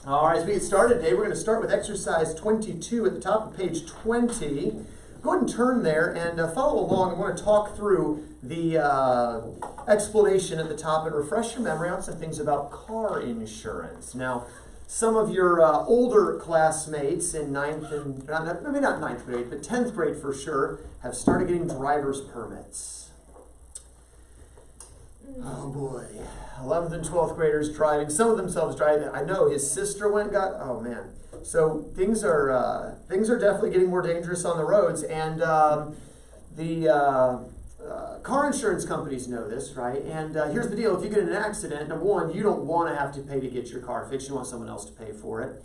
All right, as we get started today, we're going to start with exercise 22 at the top of page 20. Go ahead and turn there and follow along. I'm going to talk through the explanation at the top and refresh your memory on some things about car insurance. Now, some of your older classmates in ninth and, maybe not ninth grade, but 10th grade for sure, have started getting driver's permits. Oh boy, 11th and 12th graders driving, some of themselves driving. I know his sister went and got, oh man. So things are definitely getting more dangerous on the roads, and the car insurance companies know this, right? And here's the deal: if you get in an accident, number one, you don't want to have to pay to get your car fixed. You want someone else to pay for it.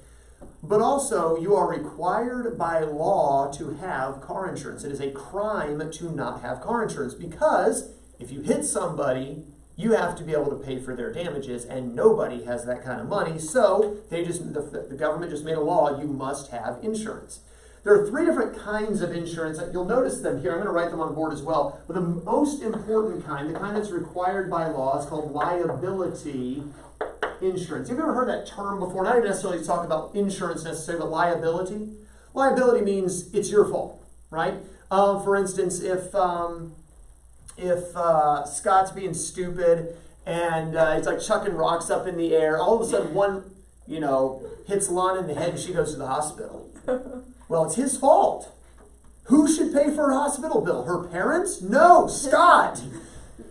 But also, you are required by law to have car insurance. It is a crime to not have car insurance because if you hit somebody, you have to be able to pay for their damages, and nobody has that kind of money. So the government just made a law: you must have insurance. There are three different kinds of insurance. You'll notice them here. I'm going to write them on the board as well. But the most important kind, the kind that's required by law, is called liability insurance. Have you ever heard that term before? Not even necessarily talk about insurance necessarily, but liability. Liability means it's your fault, right? For instance, if Scott's being stupid and it's like chucking rocks up in the air, all of a sudden one, hits Lana in the head and she goes to the hospital. Well, it's his fault. Who should pay for her hospital bill? Her parents? No, Scott.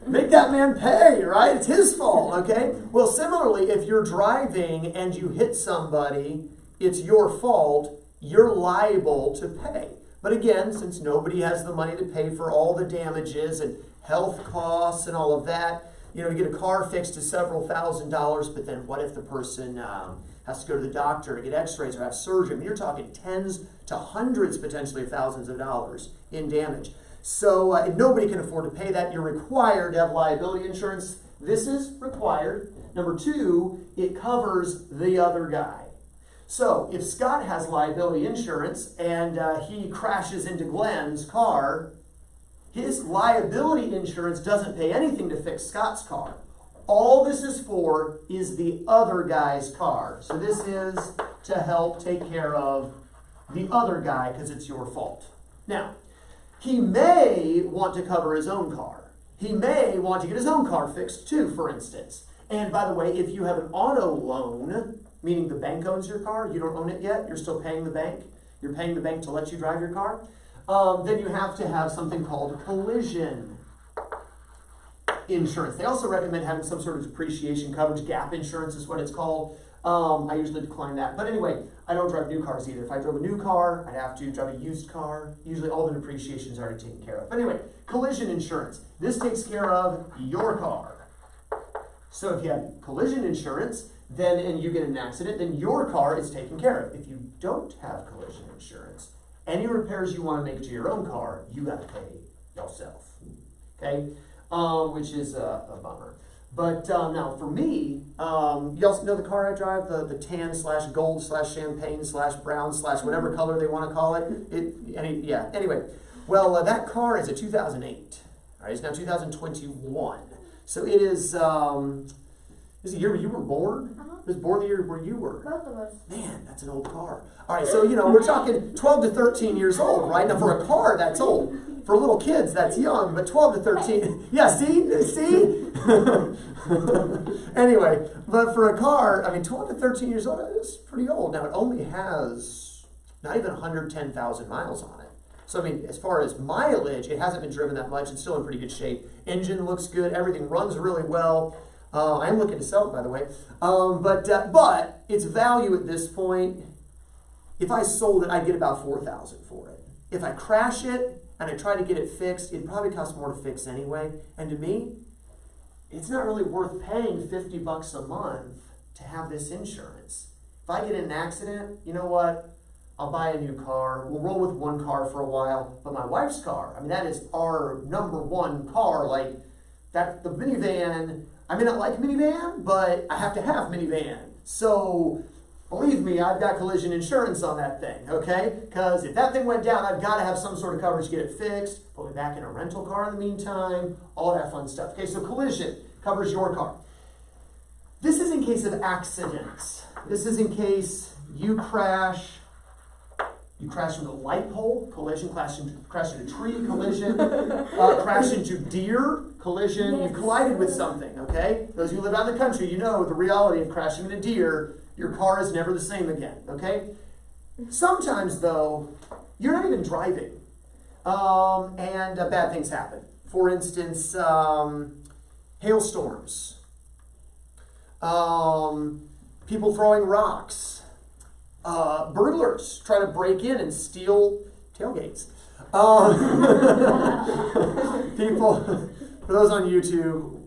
Make that man pay, right? It's his fault, okay? Well, similarly, if you're driving and you hit somebody, it's your fault. You're liable to pay. But again, since nobody has the money to pay for all the damages and health costs and all of that, to get a car fixed is several $1,000s, but then what if the person has to go to the doctor to get x-rays or have surgery? I mean, you're talking tens to hundreds, potentially, of thousands of dollars in damage. So if nobody can afford to pay that, you're required to have liability insurance. This is required. Number two, it covers the other guy. So if Scott has liability insurance and he crashes into Glenn's car, his liability insurance doesn't pay anything to fix Scott's car. All this is for is the other guy's car. So this is to help take care of the other guy because it's your fault. Now, he may want to cover his own car. He may want to get his own car fixed too, for instance. And by the way, if you have an auto loan, meaning the bank owns your car, you don't own it yet, you're still paying the bank, you're paying the bank to let you drive your car, then you have to have something called collision insurance. They also recommend having some sort of depreciation coverage. Gap insurance is what it's called. I usually decline that. But anyway, I don't drive new cars either. If I drove a new car, I'd have to drive a used car. Usually all the depreciation is already taken care of. But anyway, collision insurance. This takes care of your car. So if you have collision insurance, and you get in an accident, then your car is taken care of. If you don't have collision insurance, any repairs you want to make to your own car, you got to pay yourself. Okay? Which is a bummer. But now for me, you also know the car I drive, the tan / gold / champagne / brown / whatever color they want to call it. Anyway, well, that car is a 2008. All right, it's now 2021. So it is the year you were born? It was born the year where you were. Both of us. Man, that's an old car. All right, so, we're talking 12 to 13 years old, right? Now, for a car, that's old. For little kids, that's young, but 12 to 13, yeah, see? Anyway, but for a car, 12 to 13 years old is pretty old. Now, it only has not even 110,000 miles on it. So, as far as mileage, it hasn't been driven that much. It's still in pretty good shape. Engine looks good. Everything runs really well. I'm looking to sell it, by the way. But its value at this point, if I sold it, I'd get about $4,000 for it. If I crash it and I try to get it fixed, it'd probably cost more to fix anyway. And to me, it's not really worth paying $50 a month to have this insurance. If I get in an accident, you know what? I'll buy a new car. We'll roll with one car for a while. But my wife's car, that is our number one car. Like, that, the minivan, I may not like minivan, but I have to have minivan. So, believe me, I've got collision insurance on that thing, okay? Because if that thing went down, I've got to have some sort of coverage to get it fixed, put me back in a rental car in the meantime, all that fun stuff. Okay, so collision covers your car. This is in case of accidents. This is in case you crash into a light pole, collision, crash into a tree, collision, crash into deer, collision, you collided with something, okay? Those of you who live out in the country, you know the reality of crashing into deer, your car is never the same again, okay? Sometimes, though, you're not even driving, and bad things happen. For instance, hailstorms, people throwing rocks, burglars trying to break in and steal tailgates. People, for those on YouTube,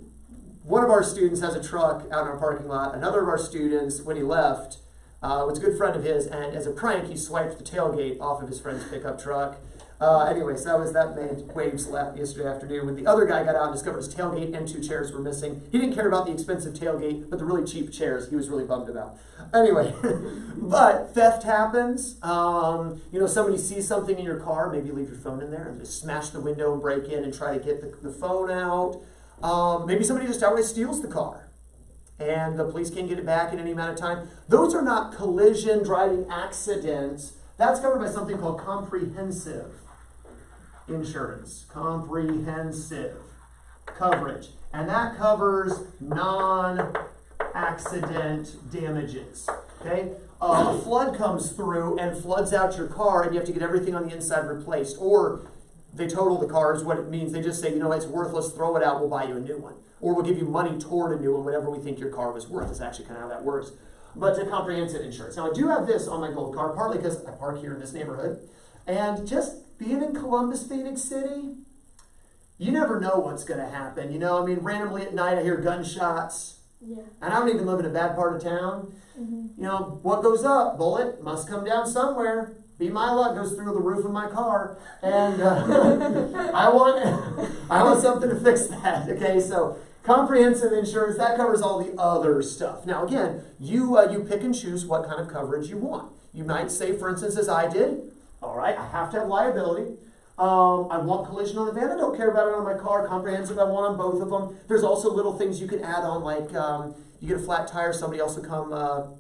one of our students has a truck out in our parking lot. Another of our students, when he left, was a good friend of his, and as a prank, he swiped the tailgate off of his friend's pickup truck. Anyway, so that made waves left yesterday afternoon when the other guy got out and discovered his tailgate and 2 chairs were missing. He didn't care about the expensive tailgate, but the really cheap chairs he was really bummed about. Anyway, but theft happens. Somebody sees something in your car, maybe you leave your phone in there and just smash the window and break in and try to get the phone out. Maybe somebody just outright steals the car and the police can't get it back in any amount of time. Those are not collision driving accidents. That's covered by something called comprehensive insurance, comprehensive coverage, and that covers non-accident damages, okay? A flood comes through and floods out your car and you have to get everything on the inside replaced, or they total the car is what it means. They just say, it's worthless, throw it out, we'll buy you a new one, or we'll give you money toward a new one, whatever we think your car was worth. Is actually kind of how that works. But to comprehensive insurance. Now, I do have this on my gold card, partly because I park here in this neighborhood. And just being in Columbus, Phoenix City, you never know what's going to happen. Randomly at night I hear gunshots. Yeah. And I don't even live in a bad part of town. Mm-hmm. What goes up? Bullet must come down somewhere. Be my luck, goes through the roof of my car. And I want something to fix that. Okay, so comprehensive insurance, that covers all the other stuff. Now again, you pick and choose what kind of coverage you want. You might say, for instance, as I did, all right, I have to have liability. I want collision on the van. I don't care about it on my car. Comprehensive, I want on both of them. There's also little things you can add on, like you get a flat tire, somebody else will come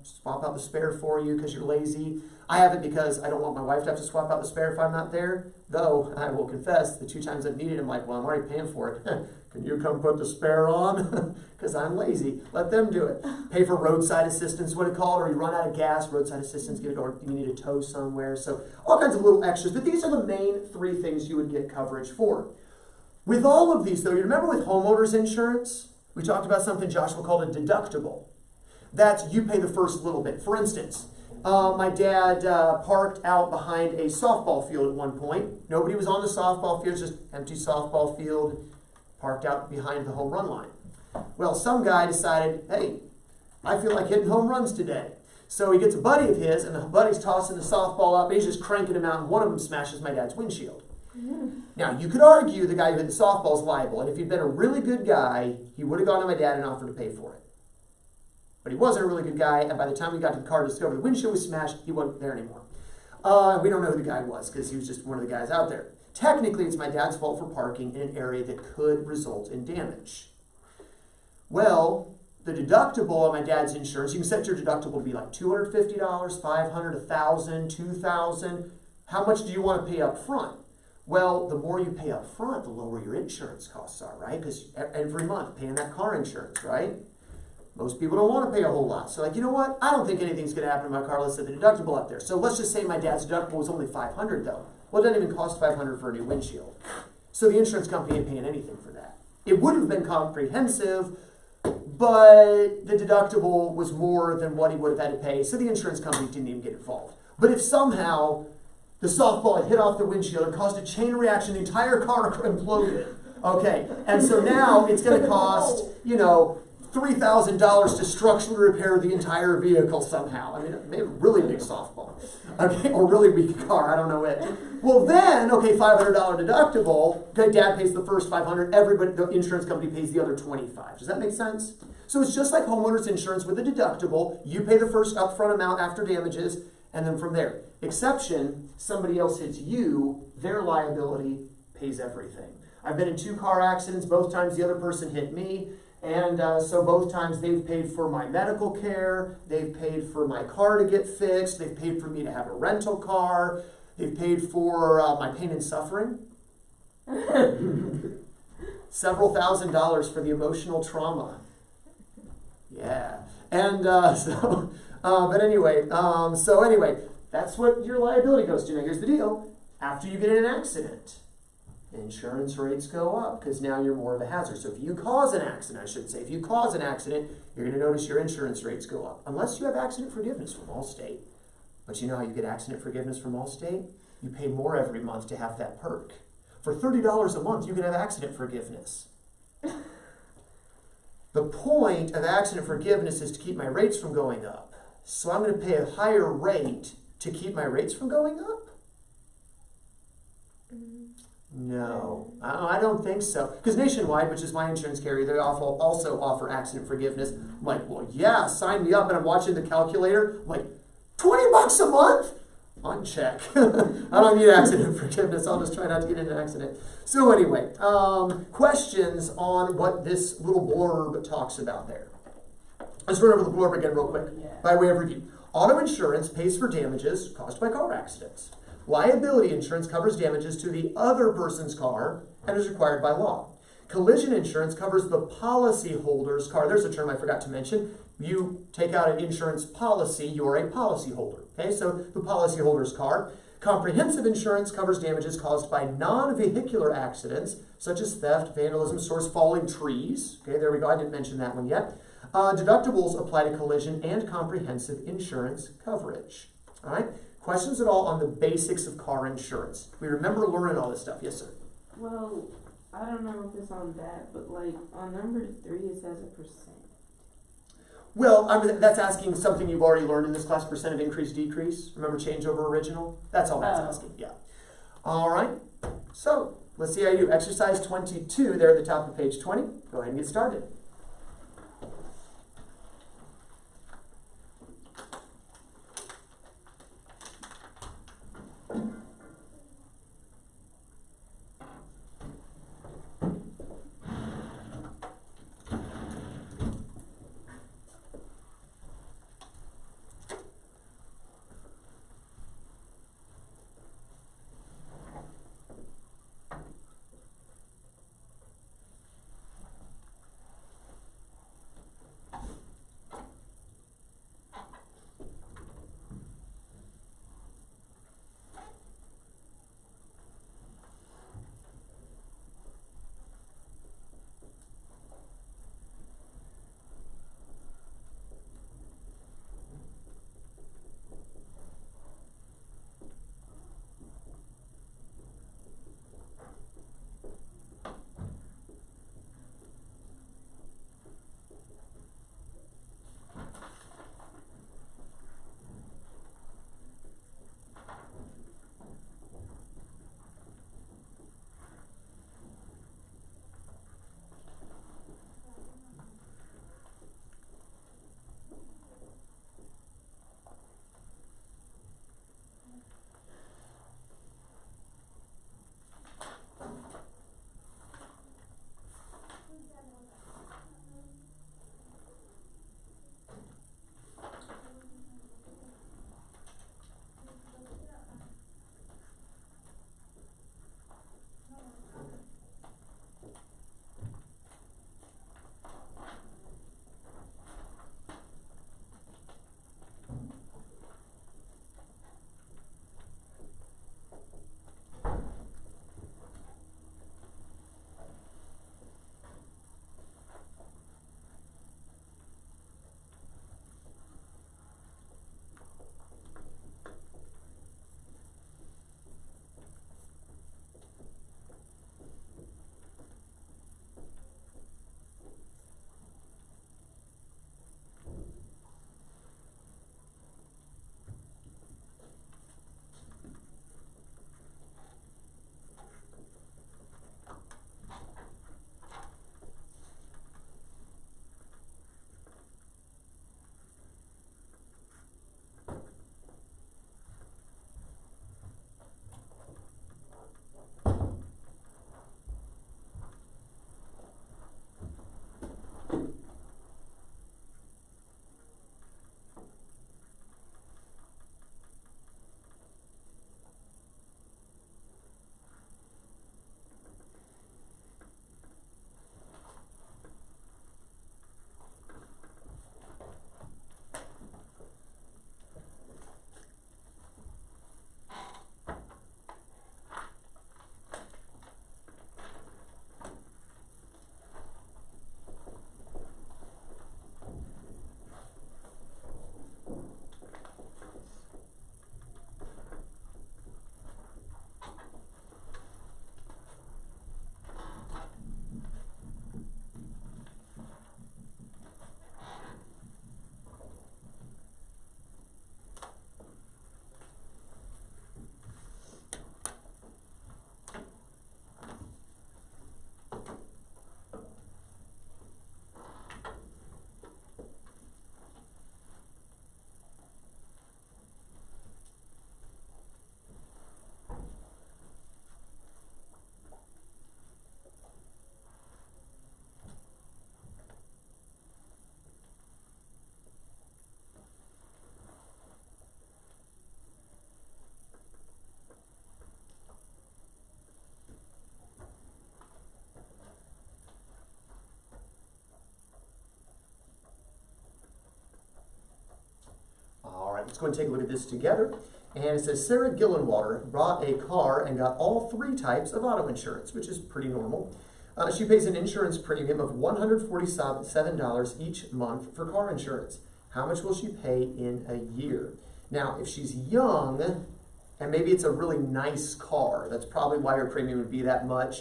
swap out the spare for you because you're lazy. I have it because I don't want my wife to have to swap out the spare if I'm not there. Though, I will confess, the 2 times I've needed it, I'm like, well, I'm already paying for it. Can you come put the spare on? Because I'm lazy. Let them do it. Pay for roadside assistance, what it called, or you run out of gas, roadside assistance, or you need a tow somewhere. So all kinds of little extras. But these are the main 3 things you would get coverage for. With all of these, though, you remember with homeowners insurance, we talked about something Joshua called a deductible. That's you pay the first little bit. For instance, my dad parked out behind a softball field at one point. Nobody was on the softball field, just empty softball field, parked out behind the home run line. Well, some guy decided, hey, I feel like hitting home runs today. So he gets a buddy of his, and the buddy's tossing the softball up, and he's just cranking him out, and one of them smashes my dad's windshield. Now, you could argue the guy who hit the softball is liable, and if he'd been a really good guy, he would have gone to my dad and offered to pay for it. But he wasn't a really good guy, and by the time we got to the car to discover the windshield was smashed, he wasn't there anymore. We don't know who the guy was, because he was just one of the guys out there. Technically, it's my dad's fault for parking in an area that could result in damage. Well, the deductible on my dad's insurance, you can set your deductible to be like $250, $500, $1,000, $2,000. How much do you want to pay up front? Well, the more you pay up front, the lower your insurance costs are, right? Because every month, paying that car insurance, right? Most people don't want to pay a whole lot. So like, you know what? I don't think anything's going to happen to my car. Let's set the deductible up there. So let's just say my dad's deductible was only $500 though. Well, it doesn't even cost $500 for a new windshield. So the insurance company ain't paying anything for that. It would have been comprehensive, but the deductible was more than what he would have had to pay. So the insurance company didn't even get involved. But if somehow the softball had hit off the windshield and caused a chain reaction, the entire car imploded. Okay, and so now it's going to cost, $3,000 to structurally repair the entire vehicle somehow. I mean, maybe a really big softball, okay, or really weak car, I don't know it. Well then, okay, $500 deductible, okay, dad pays the first $500, everybody, the insurance company pays the other $25. Does that make sense? So it's just like homeowners insurance with a deductible. You pay the first upfront amount after damages, and then from there. Exception, somebody else hits you, their liability pays everything. I've been in 2 car accidents, both times the other person hit me, And so both times they've paid for my medical care, they've paid for my car to get fixed, they've paid for me to have a rental car, they've paid for my pain and suffering. Several $1,000s for the emotional trauma. Yeah. And but anyway, that's what your liability goes to. Now here's the deal. After you get in an accident, insurance rates go up because now you're more of a hazard. So if you cause an accident, I should say, if you cause an accident, you're going to notice your insurance rates go up. Unless you have accident forgiveness from Allstate. But you know how you get accident forgiveness from Allstate? You pay more every month to have that perk. For $30 a month, you can have accident forgiveness. The point of accident forgiveness is to keep my rates from going up. So I'm going to pay a higher rate to keep my rates from going up? No, I don't think so. Because Nationwide, which is my insurance carrier, they also offer accident forgiveness. I'm like, well, yeah, sign me up. And I'm watching the calculator. I'm like, $20 a month? On check. I don't need accident forgiveness. I'll just try not to get in an accident. So anyway, questions on what this little blurb talks about there. Let's run over the blurb again real quick by way of review. Auto insurance pays for damages caused by car accidents. Liability insurance covers damages to the other person's car and is required by law. Collision insurance covers the policyholder's car. There's a term I forgot to mention. You take out an insurance policy, you're a policyholder. Okay, so the policyholder's car. Comprehensive insurance covers damages caused by non-vehicular accidents, such as theft, vandalism, source falling trees. Okay, there we go. I didn't mention that one yet. Deductibles apply to collision and comprehensive insurance coverage. All right. Questions at all on the basics of car insurance? We remember learning all this stuff. Yes, sir. Well, I don't know if it's on that, but like on number 3 it says a percent. Well, I mean, that's asking something you've already learned in this class, percent of increase, decrease. Remember change over original? That's all that's asking, yeah. All right, so let's see how you do. Exercise 22 there at the top of page 20. Go ahead and get started. Let's go and take a look at this together. And it says Sarah Gillenwater bought a car and got all 3 types of auto insurance, which is pretty normal. She pays an insurance premium of $147 each month for car insurance. How much will she pay in a year? Now, if she's young, and maybe it's a really nice car, that's probably why her premium would be that much.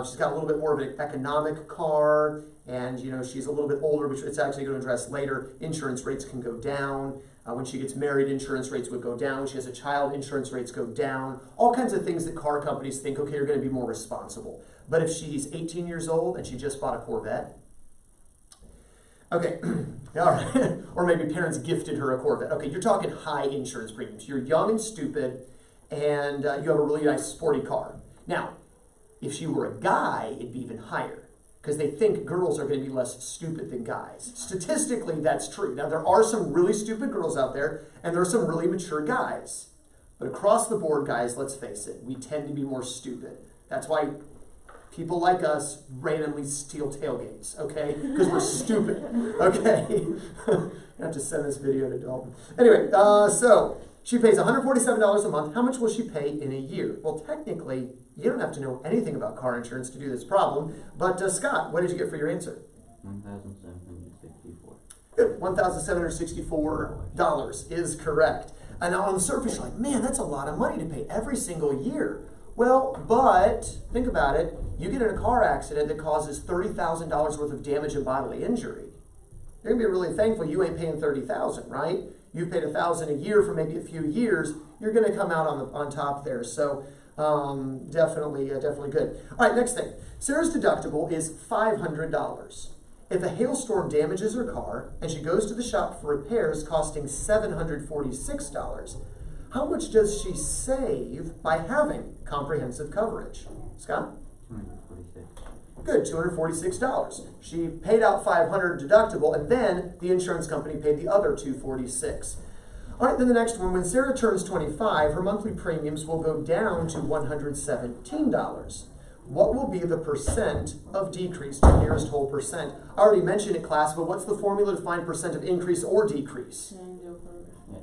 She's got a little bit more of an economic car, and she's a little bit older, which it's actually going to address later. Insurance rates can go down. When she gets married, insurance rates would go down. When she has a child, insurance rates go down. All kinds of things that car companies think, okay, you're going to be more responsible. But if she's 18 years old and she just bought a Corvette, okay, all right, or maybe parents gifted her a Corvette. Okay, you're talking high insurance premiums. You're young and stupid, and you have a really nice sporty car. Now, if she were a guy, it'd be even higher, because they think girls are going to be less stupid than guys. Statistically, that's true. Now, there are some really stupid girls out there, and there are some really mature guys. But across the board, guys, let's face it, we tend to be more stupid. That's why people like us randomly steal tailgates, okay? Because we're stupid, okay? I have to send this video to Dalton. Anyway, so she pays $147 a month. How much will she pay in a year? Well, technically, you don't have to know anything about car insurance to do this problem. But Scott, what did you get for your answer? $1,764. Good. $1,764 is correct. And now on the surface, you're like, man, that's a lot of money to pay every single year. Well, but think about it. You get in a car accident that causes $30,000 worth of damage and bodily injury. You're going to be really thankful you ain't paying $30,000, right? You've paid $1,000 a year for maybe a few years. You're going to come out on top there. So definitely good. All right, next thing. Sarah's deductible is $500. If a hailstorm damages her car and she goes to the shop for repairs costing $746, how much does she save by having comprehensive coverage? Scott? $246. Good, $246. She paid out $500 deductible, and then the insurance company paid the other $246. All right, then the next one. When Sarah turns 25, her monthly premiums will go down to $117. What will be the percent of decrease to nearest whole percent? I already mentioned it, class, but what's the formula to find percent of increase or decrease? Change over.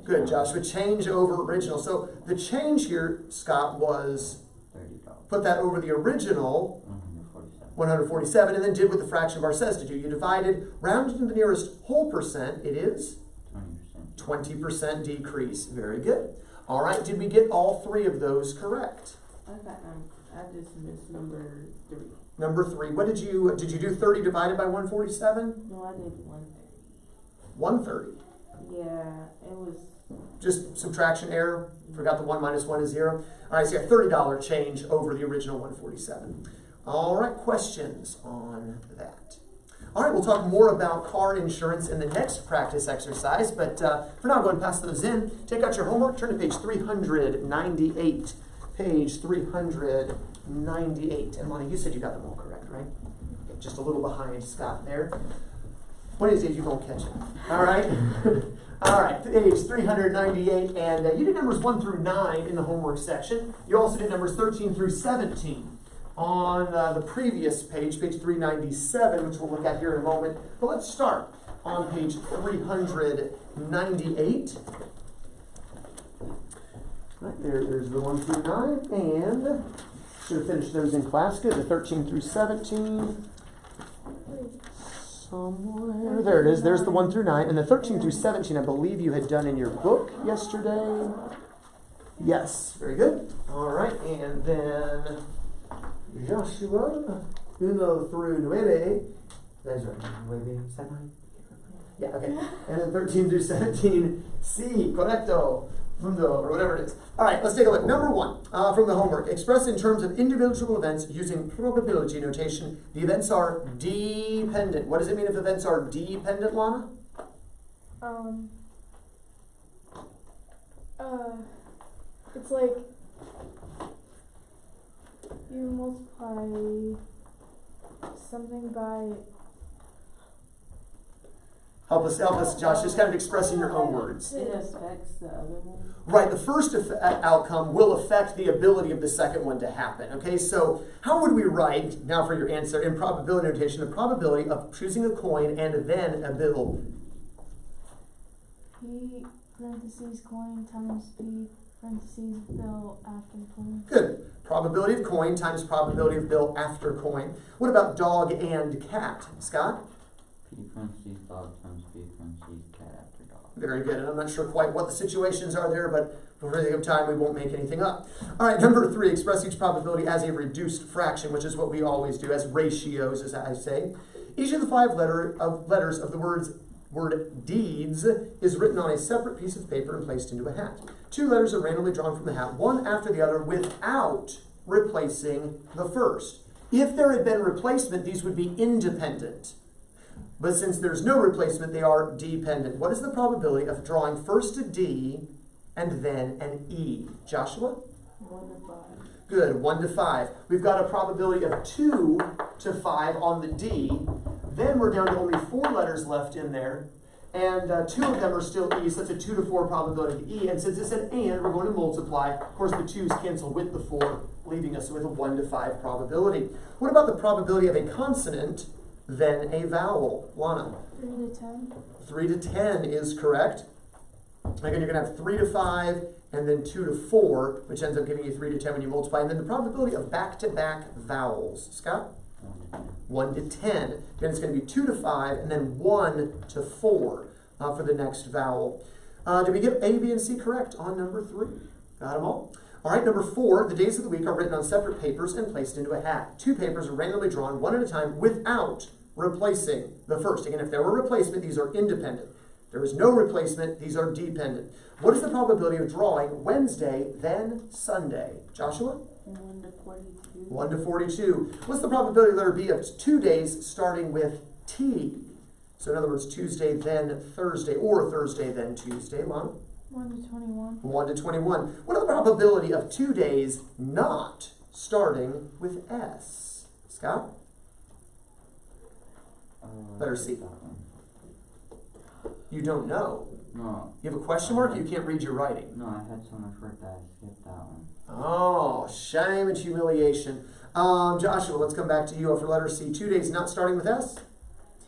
Good, Joshua. Change over original. So the change here, Scott, was $30. put that over the original 147. 147, and then did what the fraction bar says to do. You divided, rounded to the nearest whole percent, it is 20%. 20% decrease. Very good. All right, did we get all 3 of those correct? I just missed number 3. Number 3, what did you do 30 divided by 147? No, I did 130. 130. Yeah, it was. Just subtraction error. Forgot the 1 minus 1 is 0. All right, so you got $30 change over the original 147. All right, questions on that? All right, we'll talk more about car insurance in the next practice exercise, but for now, go ahead and pass those in. Take out your homework, turn to page 398. Page 398. And Lonnie, you said you got them all correct, right? Okay, just a little behind Scott there. One of these days you won't catch it. All right? All right, page 398. And you did numbers 1 through 9 in the homework section. You also did numbers 13 through 17 on the previous page, page 397, which we'll look at here in a moment. But let's start on page 398. Right, there's the 1 through 9, and should have finished those in class. Good, the 13 through 17. Somewhere, there it is, there's the 1 through 9, and the 13 through 17 I believe you had done in your book yesterday. Yes, very good. All right, and then Joshua, 1 through 9. That's right, 9, is that 9? Yeah, okay. And then 13 through 17, sí, correcto. Mundo, or whatever it is. All right, let's take a look. Number 1 from the homework. Expressed in terms of individual events using probability notation, the events are dependent. What does it mean if events are dependent, Lana? It's like you multiply something by. Help us, Josh. Just kind of expressing your own words. It affects the other one. Right, the first outcome will affect the ability of the second one to happen. Okay, so how would we write, now for your answer, in probability notation, the probability of choosing a coin and then a bill? P parentheses coin times B, parentheses bill after coin. Good. Probability of coin times probability of bill after coin. What about dog and cat? Scott? P parentheses dog times B parentheses cat after dog. Very good. And I'm not sure quite what the situations are there, but for the sake of time, we won't make anything up. All right, number 3, express each probability as a reduced fraction, which is what we always do, as ratios, as I say. Each of the 5 letters of the word deeds is written on a separate piece of paper and placed into a hat. 2 letters are randomly drawn from the hat, one after the other, without replacing the first. If there had been replacement, these would be independent. But since there's no replacement, they are dependent. What is the probability of drawing first a D and then an E? Joshua? 1 to 5. Good, 1 to 5. We've got a probability of 2 to 5 on the D. Then we're down to only 4 letters left in there. And 2 of them are still E, so that's a 2 to 4 probability of E. And since it's an and, we're going to multiply. Of course, the 2's cancel with the 4, leaving us with a 1 to 5 probability. What about the probability of a consonant, then a vowel? Lana? 3 to 10. 3 to 10 is correct. Again, you're going to have 3 to 5 and then 2 to 4, which ends up giving you 3 to 10 when you multiply. And then the probability of back-to-back vowels. Scott? 1 to 10. Again, it's going to be 2 to 5 and then 1 to 4 for the next vowel. Did we get A, B, and C correct on number 3? Got them all? All right, number 4, the days of the week are written on separate papers and placed into a hat. 2 papers are randomly drawn, one at a time, without replacing the first. Again, if there were replacement, these are independent. There is no replacement, these are dependent. What is the probability of drawing Wednesday, then Sunday? Joshua? 1 to 42. 1 to 42. What's the probability, letter B, of 2 days starting with T? So in other words, Tuesday, then Thursday, or Thursday, then Tuesday. Lana? 1 to 21. 1 to 21. What is the probability of 2 days not starting with S? Scott? Letter C. You don't know. No. You have a question mark? You can't read your writing. No, I had so much work that I skipped that one. Oh, shame and humiliation. Joshua, let's come back to you for letter C. 2 days not starting with S?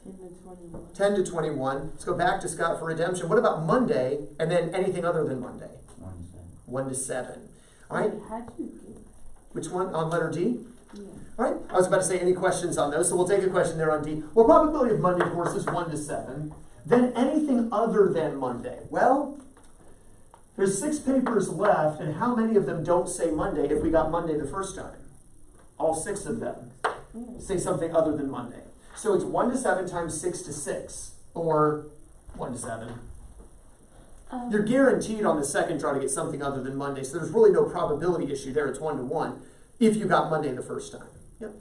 10 to 21. 10 to 21. Let's go back to Scott for redemption. What about Monday and then anything other than Monday? 1 to 7. 1 to 7. All right. How'd you get? Which one? On letter D? Yeah. All right. I was about to say any questions on those, so we'll take a question there on D. Well, probability of Monday, of course, is 1 to 7. Then anything other than Monday. Well, there's 6 papers left, and how many of them don't say Monday if we got Monday the first time? All 6 of them say something other than Monday. So it's 1 to 7 times 6 to 6, or 1 to 7. You're guaranteed on the second draw to get something other than Monday, so there's really no probability issue there. It's 1 to 1 if you got Monday the first time. Yep.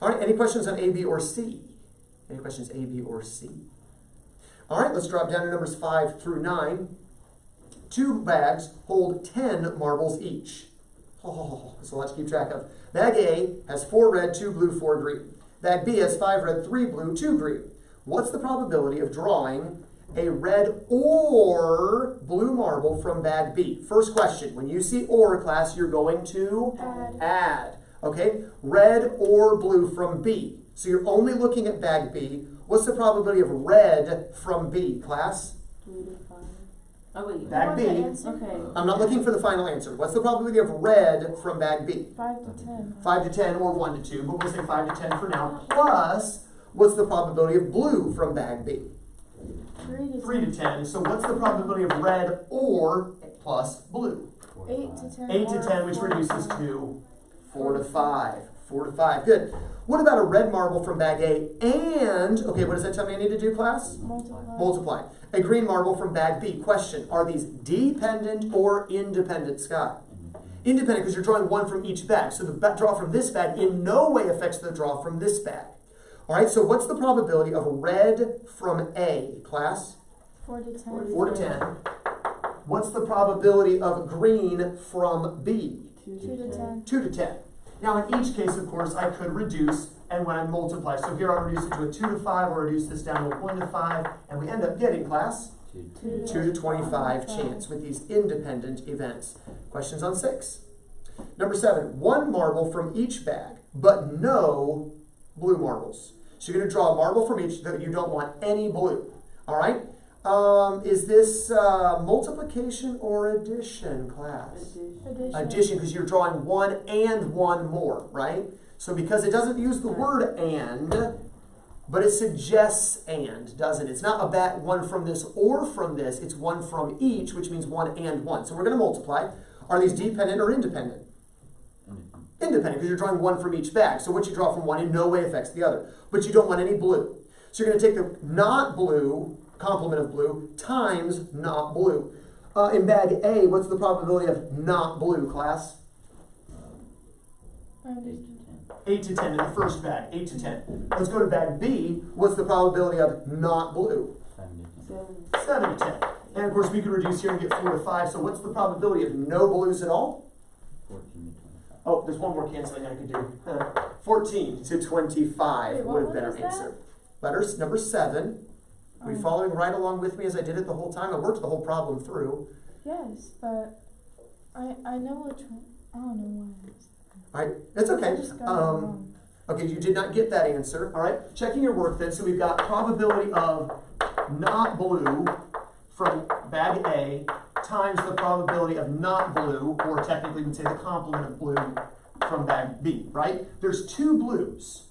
All right, any questions on A, B, or C? Any questions A, B, or C? All right, let's drop down to numbers 5 through 9. 2 bags hold 10 marbles each. Oh, that's a lot to keep track of. Bag A has 4 red, 2 blue, 4 green. Bag B has 5 red, 3 blue, 2 green. What's the probability of drawing a red or blue marble from bag B? First question, when you see or, class, you're going to add. Okay, red or blue from B. So you're only looking at bag B. What's the probability of red from B, class? 3 to 5. Oh, wait. Bag B. Okay. I'm not looking for the final answer. What's the probability of red from bag B? 5 to 10. 5 to 10 or 1 to 2, but we'll say 5 to 10 for now. Plus, what's the probability of blue from bag B? 3 to 3 to 10. So what's the probability of red or plus blue? 8 to 10. 8 to or 10, which 4 to reduces 5. to 4 to 5. 4 to 5. Good. What about a red marble from bag A and, okay, what does that tell me I need to do, class? Multiply. Multiply. A green marble from bag B. Question, are these dependent or independent, Scott? Independent, because you're drawing 1 from each bag. So the draw from this bag in no way affects the draw from this bag. All right, so what's the probability of red from A, class? 4 to 10. 4 to 10. What's the probability of green from B? 2 to 10. 2 to 10. Now, in each case, of course, I could reduce, and when I multiply, so here I'll reduce it to a 2 to 5, or reduce this down to a 1 to 5, and we end up getting, class, 2 to 25 chance with these independent events. Questions on 6. Number 7, 1 marble from each bag, but no blue marbles. So you're going to draw a marble from each that you don't want any blue. All right? Is this multiplication or addition, class? Addition, because you're drawing one and one more, right? So because it doesn't use the word and, but it suggests and, doesn't it? It's not a one from this or from this, it's one from each, which means one and one. So we're going to multiply. Are these dependent or independent? Independent, because you're drawing one from each bag. So what you draw from one in no way affects the other. But you don't want any blue. So you're going to take the not blue, complement of blue, times not blue. In bag A, what's the probability of not blue, class? 8 to 10 in the first bag, 8 to 10. Let's go to bag B. What's the probability of not blue? 7 to 10. And of course we could reduce here and get 4 to 5. So what's the probability of no blues at all? 14 to 25. Oh, there's one more canceling I could do. 14 to 25 would have been our answer. Letters number 7. Are you following right along with me as I did it the whole time? I worked the whole problem through. Yes, but I know which one. I don't know why. All right, that's okay. I just got it wrong. Okay, you did not get that answer. All right, checking your work then. So we've got probability of not blue from bag A times the probability of not blue, or technically we'd say the complement of blue from bag B, right? There's 2 blues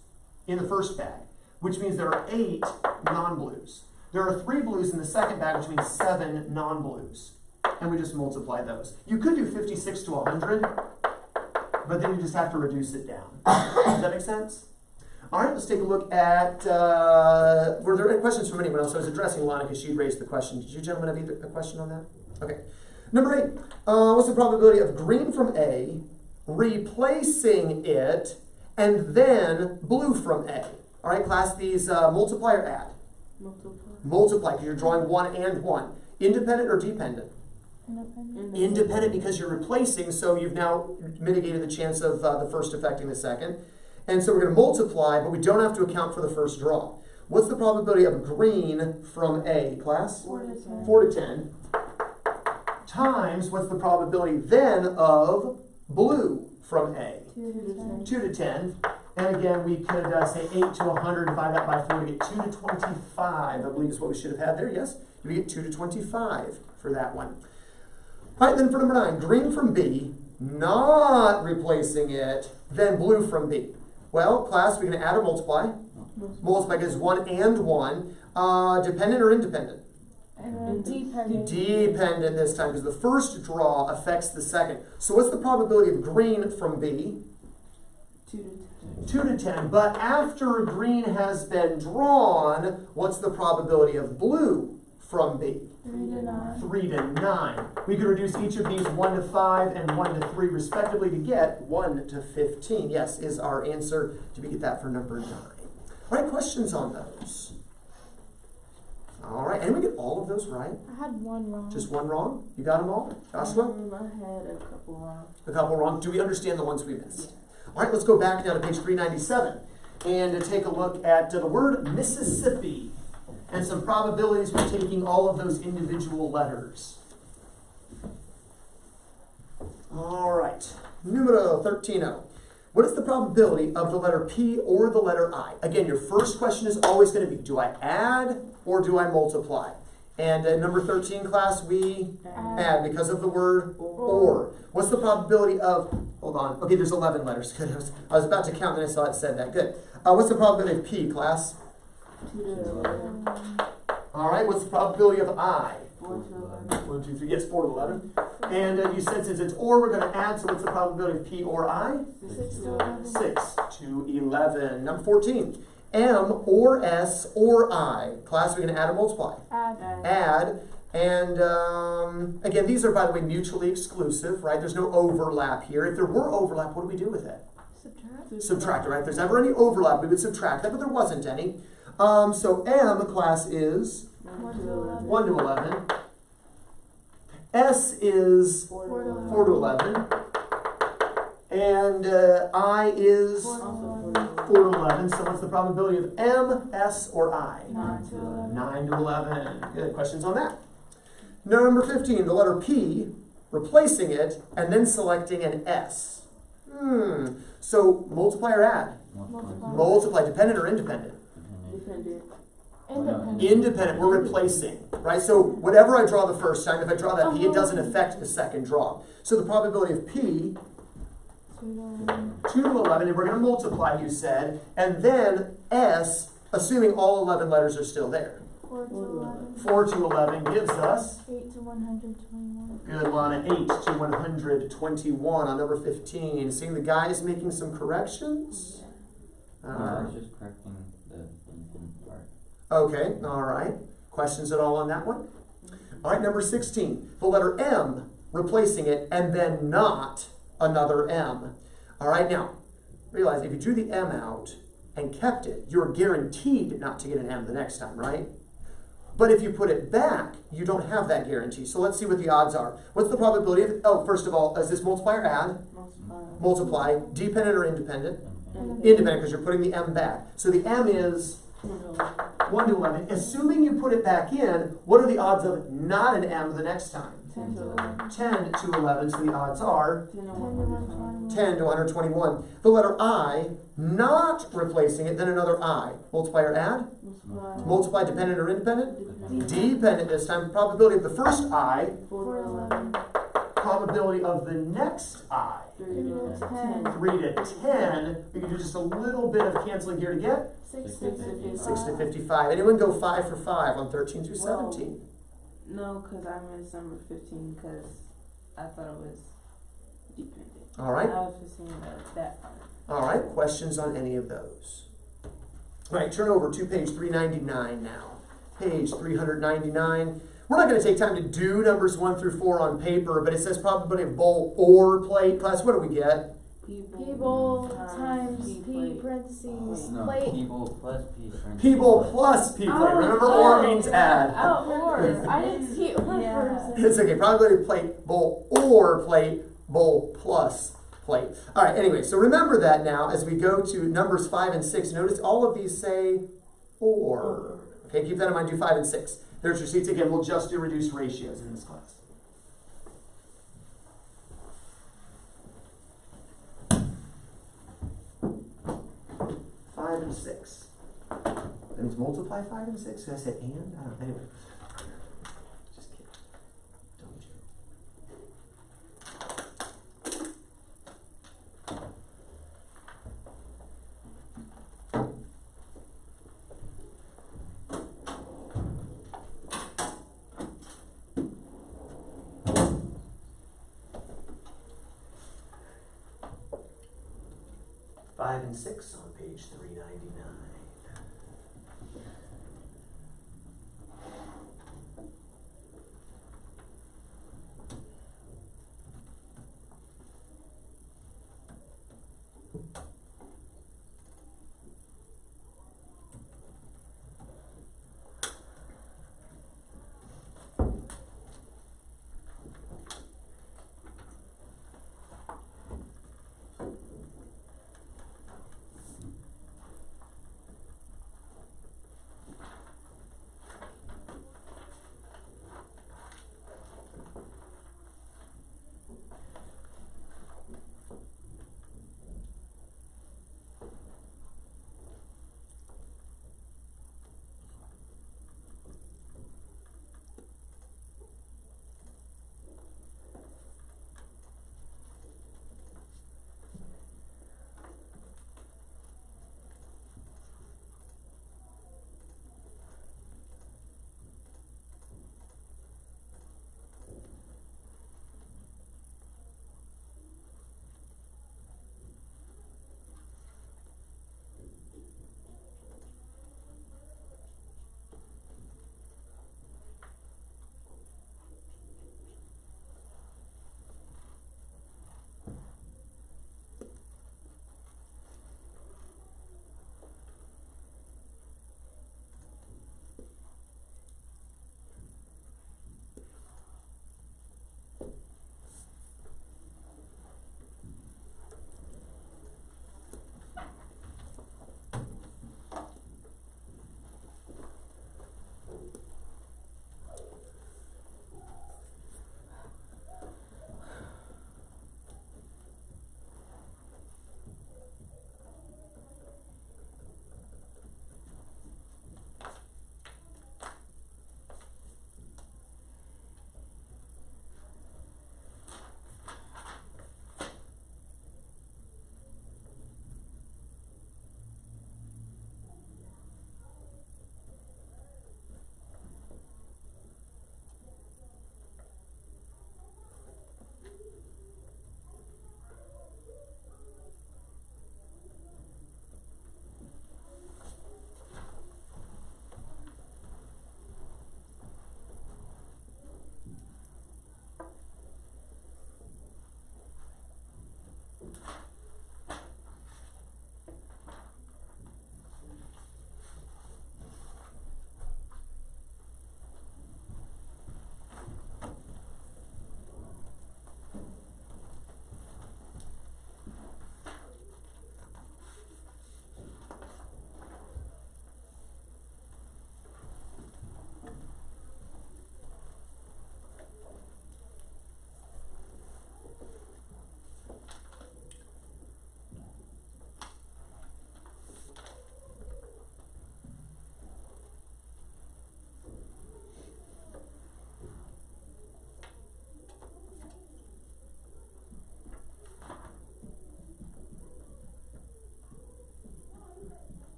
in the first bag, which means there are 8 non-blues. There are 3 blues in the second bag, which means 7 non-blues. And we just multiply those. You could do 56 to 100, but then you just have to reduce it down. Does that make sense? All right, let's take a look at, were there any questions from anyone else? I was addressing Lana because she raised the question. Did you gentlemen have a question on that? Okay. Number 8, what's the probability of green from A replacing it and then blue from A? All right, class, these multiply or add? Multiply, because you're drawing one and one. Independent or dependent? Independent, because you're replacing, so you've now mitigated the chance of the first affecting the second. And so we're going to multiply, but we don't have to account for the first draw. What's the probability of green from A, class? 4 to 10. 4 to 10. Times, what's the probability then of blue from A? 2 to 10. 2 to 10. And again, we could say 8 to 100, divide that by 4 to get 2 to 25, I believe is what we should have had there, yes? We get 2 to 25 for that one. All right, then for number 9, green from B, not replacing it, then blue from B. Well, class, we're going to add or multiply. Multiply because 1 and 1. Dependent or independent? Dependent. Dependent this time, because the first draw affects the second. So what's the probability of green from B? 2 to 10. 2 to 10. But after green has been drawn, what's the probability of blue from B? 3 to 9. 3 to 9. We could reduce each of these 1 to 5 and 1 to 3 respectively to get 1 to 15. Yes, is our answer to get that for number 9. All right, questions on those? All right, and we get all of those right? I had one wrong. Just one wrong? You got them all? Joshua? I had a couple wrong. A couple wrong. Do we understand the ones we missed? All right, let's go back now to page 397 and take a look at the word Mississippi and some probabilities for taking all of those individual letters. All right, numero 13. What is the probability of the letter P or the letter I? Again, your first question is always going to be, do I add or do I multiply? And in number 13 class, we add because of the word or. What's the probability of, hold on, okay, there's 11 letters. Good. I was about to count and I saw it said that. Good. What's the probability of P, class? 2 to 11. All right, what's the probability of I? 4 to 11. 1, 2, 3, yes, 4 to 11. And you said since it's or, we're going to add, so what's the probability of P or I? 6 to 11. 6 to 11. Number 14. M or S or I. Class, we're going to add or multiply? Add. And again, these are, by the way, mutually exclusive, right? There's no overlap here. If there were overlap, what do we do with it? Subtract. Subtract, right? If there's ever any overlap, we would subtract that, but there wasn't any. So M, class, is 1 to 11. 1 to 11. S is 4 4 to to 11. 4 to 11. And I is 4 4 to 11. So what's the probability of M, S, or I? 9 to 11. 9 to 11. Good. Questions on that? Number 15, the letter P, replacing it, and then selecting an S. So multiply or add? Multiply. Multiply. Dependent or independent? Dependent. Independent. Independent, we're replacing, right? So whatever I draw the first time, if I draw that P, it doesn't affect the second draw. So the probability of P, 2 to 11. 2 to 11, and we're going to multiply, you said, and then S, assuming all 11 letters are still there. 4 to 11. 4 to 11 gives us, 8 to 121. good, Lana, 8 to 121 on number 15. Seeing the guys making some corrections? No, I was just correcting the infant part. Okay, all right. Questions at all on that one? All right, number 16. The letter M, replacing it, and then not another M. All right, now, realize if you drew the M out and kept it, you're guaranteed not to get an M the next time, right? But if you put it back, you don't have that guarantee. So let's see what the odds are. What's the probability of, oh, first of all, is this multiply or add? Multiply. Dependent or independent? Independent, because you're putting the M back. So the M is 1 to 11. Assuming you put it back in, what are the odds of not an M the next time? 10 to 11. 10 to 11, so the odds are 10 to 121. 10 to 121. The letter I, not replacing it, then another I. Multiply or add? Multiply, dependent or independent? Dependent this time. Probability of the first I. 4 to 11. Probability of the next I. 3 to 10. 3 to 10. We can do just a little bit of canceling here to get 6 6 to to 55. 6 to 55. Anyone go 5 for 5 on 13 through 17? No, because I missed number 15 because I thought it was dependent. All right. I was just saying that part. All right. Questions on any of those? All right. Turn over to page 399 now. Page 399. We're not going to take time to do numbers 1 through 4 on paper, but it says probability of bowl or plate. Class, what do we get? People times P plate. parentheses No, plate. people plus P friends. People plus P plate. Remember, or means add. Oh, or. I didn't see it one Yeah. person. It's okay. Probability of plate, bowl or plate, bowl plus plate. All right. Anyway, so remember that now as we go to numbers 5 and 6. Notice all of these say or. Okay, keep that in mind. Do 5 and 6. There's your seats again. We'll just do reduced ratios in this class. Five and 6. That means multiply 5 and 6. Did I say and? I don't know. Anyway. Just kidding. Don't you? Five and 6 on page 399.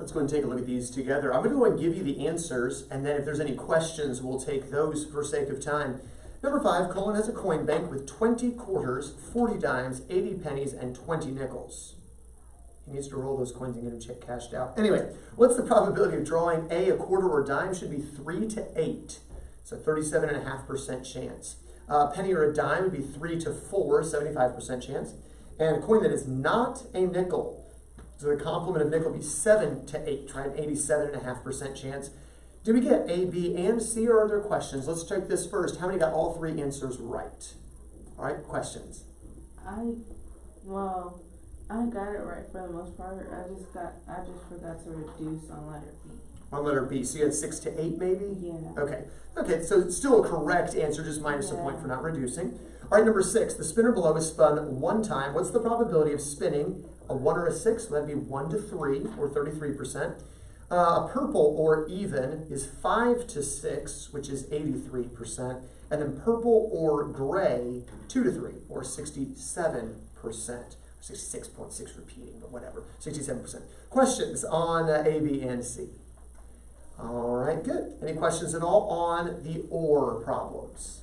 let's go and take a look at these together. I'm going to go and give you the answers, and then if there's any questions, we'll take those for sake of time. Number 5, Colin has a coin bank with 20 quarters, 40 dimes, 80 pennies, and 20 nickels. He needs to roll those coins and get them cashed out. Anyway, what's the probability of drawing a quarter or dime? Should be 3 to 8. So 37.5% chance. A penny or a dime would be 3 to 4, 75% chance. And a coin that is not a nickel, so the complement of nickel would be 7 to 8, right? 87.5% chance. Did we get A, B, and C, or are there questions? Let's check this first. How many got all 3 answers right? All right, questions. I got it right for the most part. I just forgot to reduce on letter B. On letter B, so you had 6 to 8 maybe? Yeah. Okay, so it's still a correct answer, just minus a point for not reducing. All right, number 6, the spinner below is spun 1 time. What's the probability of spinning a 1 or a 6? Well, that'd be 1 to 3, or 33%. A purple or even is 5 to 6, which is 83%. And then purple or gray, 2 to 3, or 67%. 66.6 repeating, but whatever, 67%. Questions on A, B, and C? All right, good. Any questions at all on the OR problems?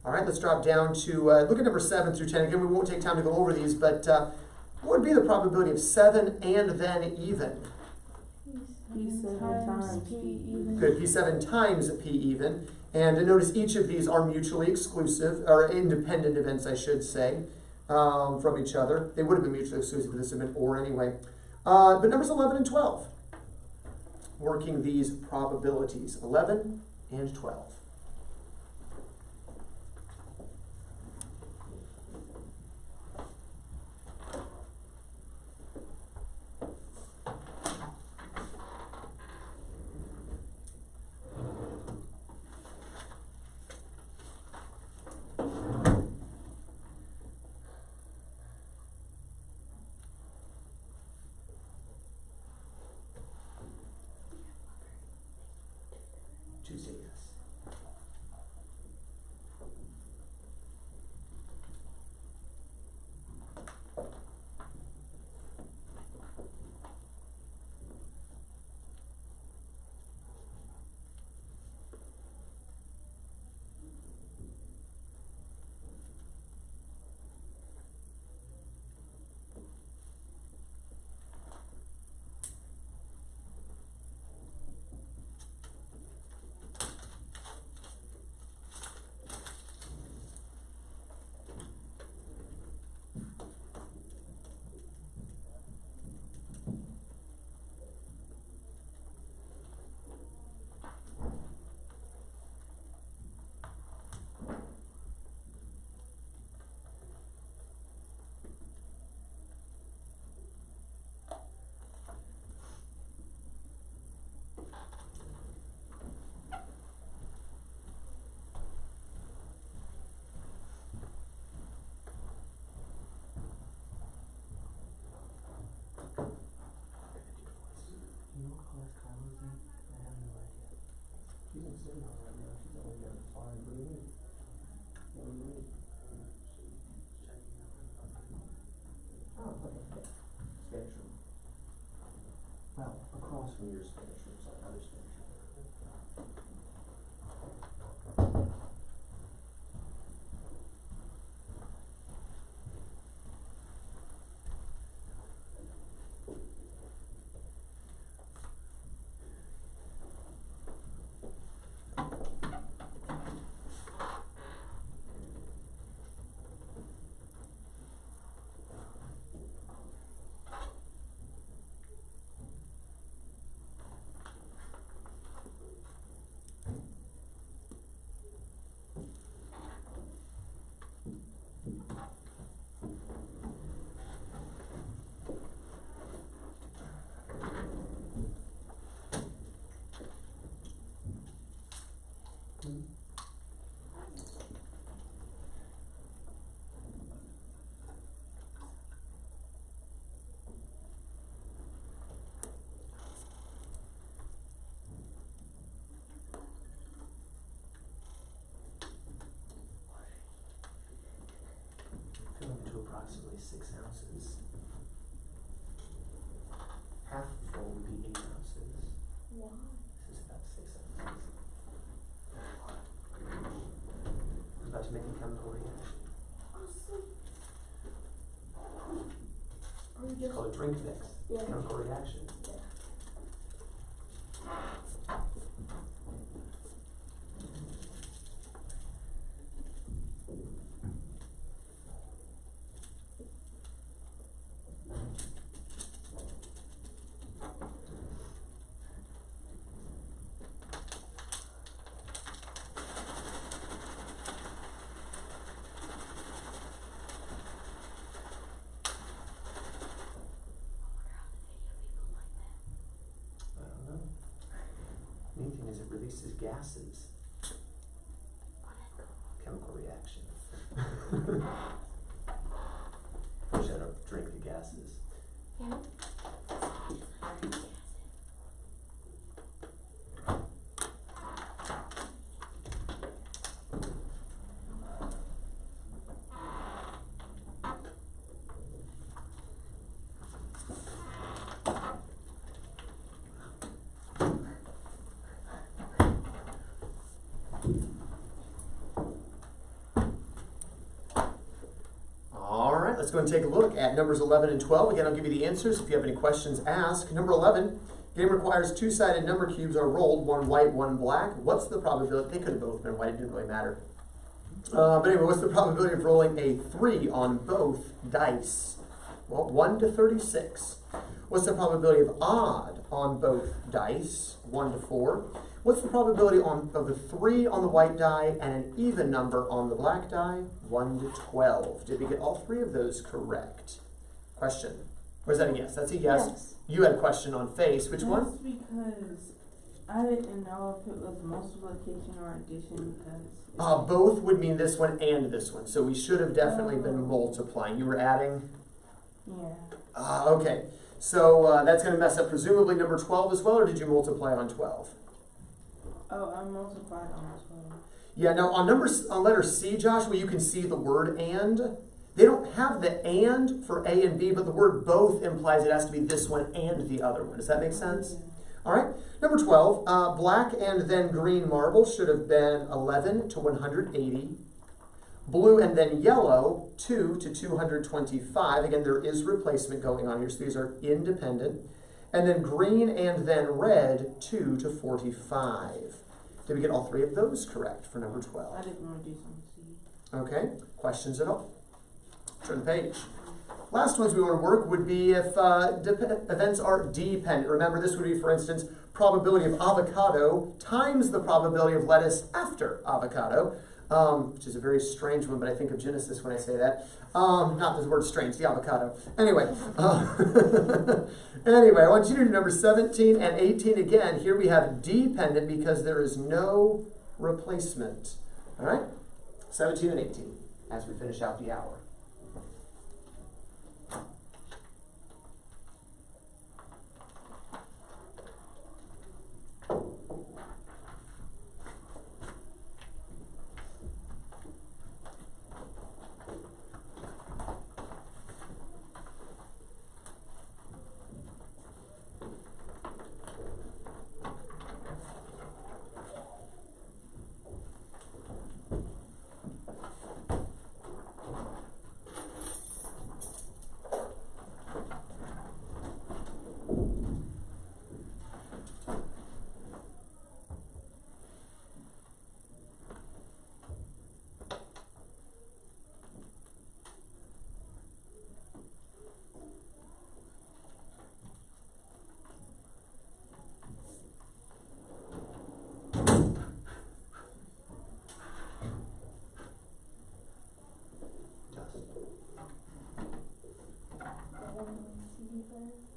All right, let's drop down to, look at number 7 through 10. Again, we won't take time to go over these, but what would be the probability of 7 and then even? P7 times P even. Good, P7 times P even. And notice each of these are mutually exclusive, or independent events, I should say, from each other. They would have been mutually exclusive, but this would have been OR anyway. But numbers 11 and 12. Working these probabilities, 11 and 12. Tuesday, yes. Well, across from your Spanish room, so another Spanish room. Filling to approximately 6 ounces. Half full would be 8 Why? This is about to say something. I'm about to make a chemical reaction. Awesome. Or It's just, called a drink mix. yeah. Chemical reaction. Yeah. I don't know. Main thing is it releases gases. Chemical reaction. Wish I don't drink the gases. Yeah. All right, let's go and take a look at numbers 11 and 12. Again, I'll give you the answers. If you have any questions, ask. Number 11, game requires two-sided number cubes are rolled, one white, one black. What's the probability? They could have both been white, it didn't really matter. But anyway, what's the probability of rolling a 3 on both dice? Well, 1 to 36. What's the probability of odd on both dice? 1 to 4. What's the probability of the 3 on the white die and an even number on the black die? 1 to 12. Did we get all three of those correct? Question. Or is that a yes? That's a yes. Yes. You had a question on face. Which one? That's because I didn't know if it was multiplication or addition because. Both would mean this one and this one. So we should have definitely been multiplying. You were adding? Yeah. Okay. So that's going to mess up presumably number 12 as well, or did you multiply on 12? Oh, I multiplied on 12. Yeah, now on letter C, Josh, where you can see the word and, they don't have the and for A and B, but the word both implies it has to be this one and the other one. Does that make sense? Yeah. All right. Number 12, black and then green marble should have been 11 to 180. Blue and then yellow, 2 to 225. Again, there is replacement going on here, so these are independent. And then green and then red, 2 to 45. Did we get all three of those correct for number 12? I didn't want to do some C. Okay, questions at all? Turn the page. Last ones we want to work would be if events are dependent. Remember, this would be, for instance, probability of avocado times the probability of lettuce after avocado, which is a very strange one, but I think of Genesis when I say that. Not the word strange, the avocado. Anyway, anyway, I want you to do number 17 and 18 again. Here we have dependent because there is no replacement. All right? 17 and 18 as we finish out the hour.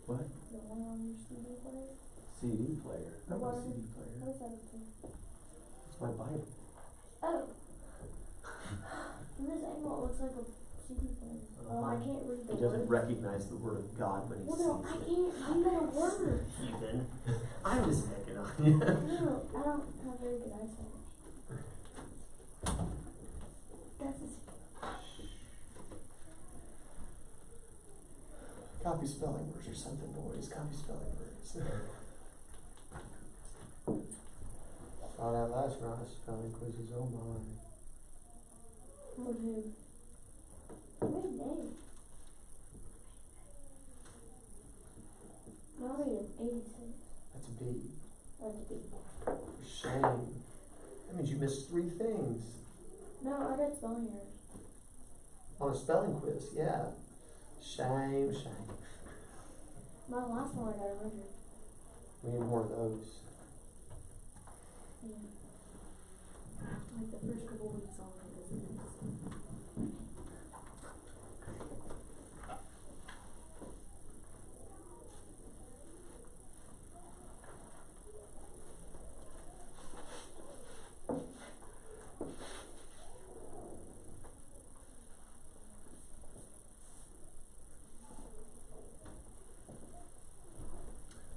What? The one on your CD player? CD player. I have a What? CD player. What is that thing? It's my Bible. Oh. From this angle, it looks like a CD player. Oh, I can't read the He doesn't words. recognize the word of God when he Well, sees no, I it. can't read a word. Heathen. I'm just picking on you. No, I don't have very good eyesight. That's a Copy spelling words or something, boys. Copy spelling words. Oh, that last round of spelling quizzes, oh my. With who? Wait, name. I'll read an 86. That's a B. That's a B. Shame. That means you missed 3 things. No, I got spelling errors. On a spelling quiz, yeah. Shame. My last one I got 100. We need more of those. Yeah. Like the first couple weeks on it.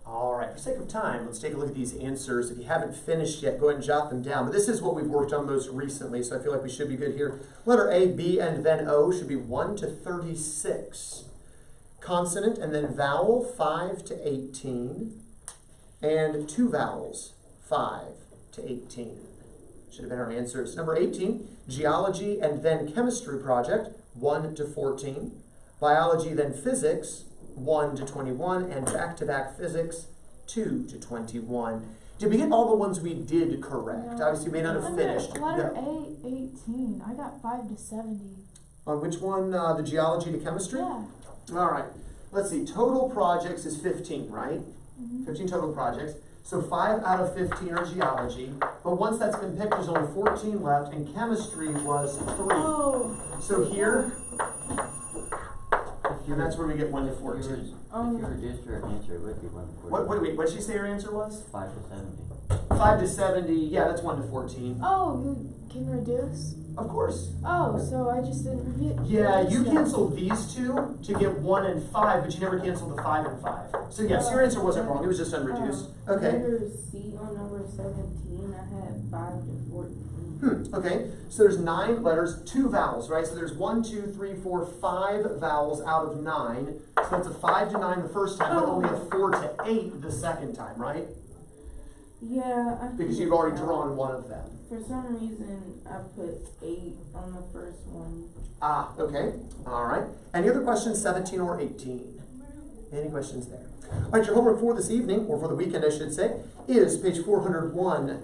All right, for sake of time, let's take a look at these answers. If you haven't finished yet, go ahead and jot them down. But this is what we've worked on most recently, so I feel like we should be good here. Letter A, B, and then O should be 1 to 36. Consonant and then vowel, 5 to 18. And 2 vowels, 5 to 18. Should have been our answers. Number 18, geology and then chemistry project, 1 to 14. Biology, then physics, 1 to 21, and back-to-back physics, 2 to 21. Did we get all the ones we did correct? No. Obviously, we may not have finished. Letter No. A, 18. I got 5 to 70. On which one? The geology to chemistry? Yeah. All right. Let's see. Total projects is 15, right? Mm-hmm. 15 total projects. So 5 out of 15 are geology. But once that's been picked, there's only 14 left, and chemistry was 3. Oh. So here, and that's where we get 1 to 14. If you reduce your answer, it would be 1 to 14. What did she say her answer was? 5 to 70. 5 to 70, yeah, that's 1 to 14. Oh, you can reduce? Of course. Oh, so I just didn't review. Yeah, you Yeah. canceled these 2 to get 1 and 5, but you never canceled the 5 and 5. So yes, your answer wasn't wrong, it was just unreduced. Okay. Letter C on number 17, I had 5 to 14. Okay, so there's 9 letters, 2 vowels, right? So there's 1, 2, 3, 4, 5 vowels out of 9. So that's a 5 to 9 the first time, but only a 4 to 8 the second time, right? Yeah, I Because think you've already so. drawn one of them. For some reason, I put 8 on the first one. Ah, okay. All right. Any other questions, 17 or 18? Any questions there? All right, your homework for this evening, or for the weekend, I should say, is page 401.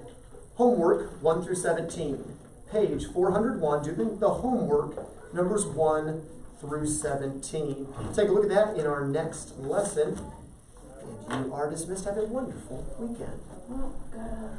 Homework 1 through 17. Page 401, do the homework, numbers 1 through 17. Take a look at that in our next lesson. And you are dismissed. Have a wonderful weekend. Oh, God.